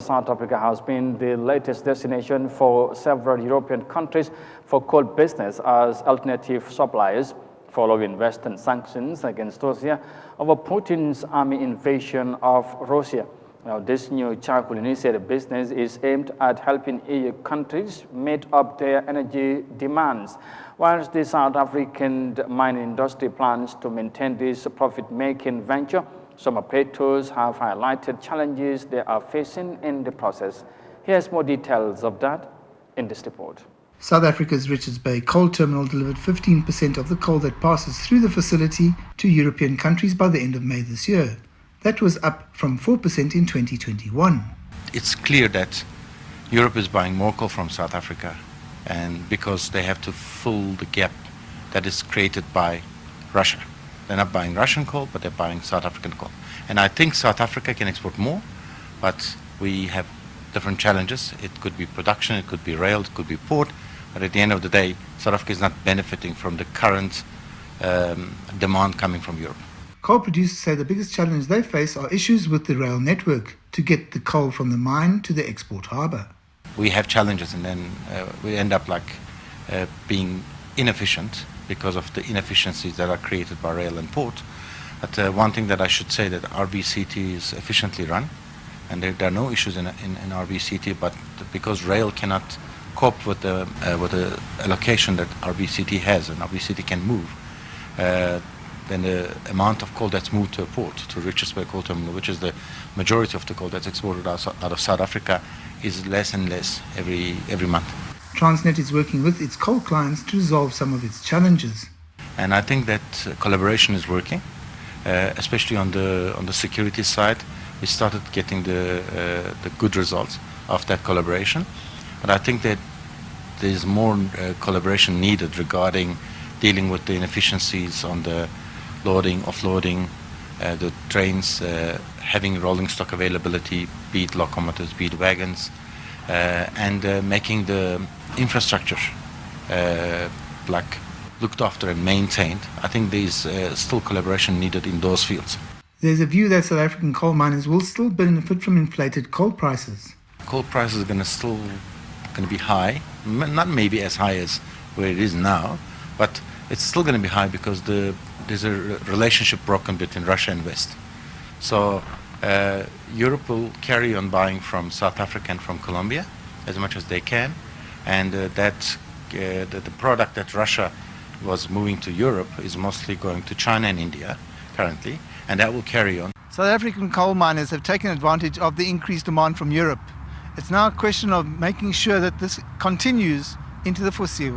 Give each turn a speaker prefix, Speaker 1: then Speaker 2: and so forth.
Speaker 1: South Africa has been the latest destination for several European countries for coal business as alternative suppliers, following Western sanctions against Russia over Putin's army invasion of Russia. Now, this new charcoal initiative business is aimed at helping EU countries meet up their energy demands, whilst the South African mining industry plans to maintain this profit-making venture. Some operators have highlighted challenges they are facing in the process. Here's more details of that in this report.
Speaker 2: South Africa's Richards Bay coal terminal delivered 15% of the coal that passes through the facility to European countries by the end of May this year. That was up from 4% in 2021.
Speaker 3: It's clear that Europe is buying more coal from South Africa, and because they have to fill the gap that is created by Russia. They're not buying Russian coal, but they're buying South African coal. And I think South Africa can export more, but we have different challenges. It could be production, it could be rail, it could be port, but at the end of the day, South Africa is not benefiting from the current demand coming from Europe.
Speaker 2: Coal producers say the biggest challenge they face are issues with the rail network to get the coal from the mine to the export harbour.
Speaker 3: We have challenges, and then we end up being inefficient because of the inefficiencies that are created by rail and port. But one thing that I should say, that RBCT is efficiently run, and there are no issues in RBCT, but because rail cannot cope with the allocation that RBCT has, and RBCT can move, then the amount of coal that's moved to a port, to Richards Bay Coal Terminal, which is the majority of the coal that's exported out of South Africa, is less and less every month.
Speaker 2: Transnet is working with its coal clients to resolve some of its challenges.
Speaker 3: And I think that collaboration is working, especially on the security side. We started getting the good results of that collaboration. But I think that there's more collaboration needed regarding dealing with the inefficiencies on the loading, offloading, the trains, having rolling stock availability, be it locomotives, be it wagons, and making the infrastructure looked after and maintained. I think there's still collaboration needed in those fields.
Speaker 2: There's a view that South African coal miners will still benefit from inflated coal prices.
Speaker 3: Coal prices are still going to be high, not maybe as high as where it is now, but it's still going to be high because there's a relationship broken between Russia and West. So Europe will carry on buying from South Africa and from Colombia as much as they can, and the product that Russia was moving to Europe is mostly going to China and India currently, and that will carry on.
Speaker 2: South African coal miners have taken advantage of the increased demand from Europe. It's now a question of making sure that this continues into the foreseeable.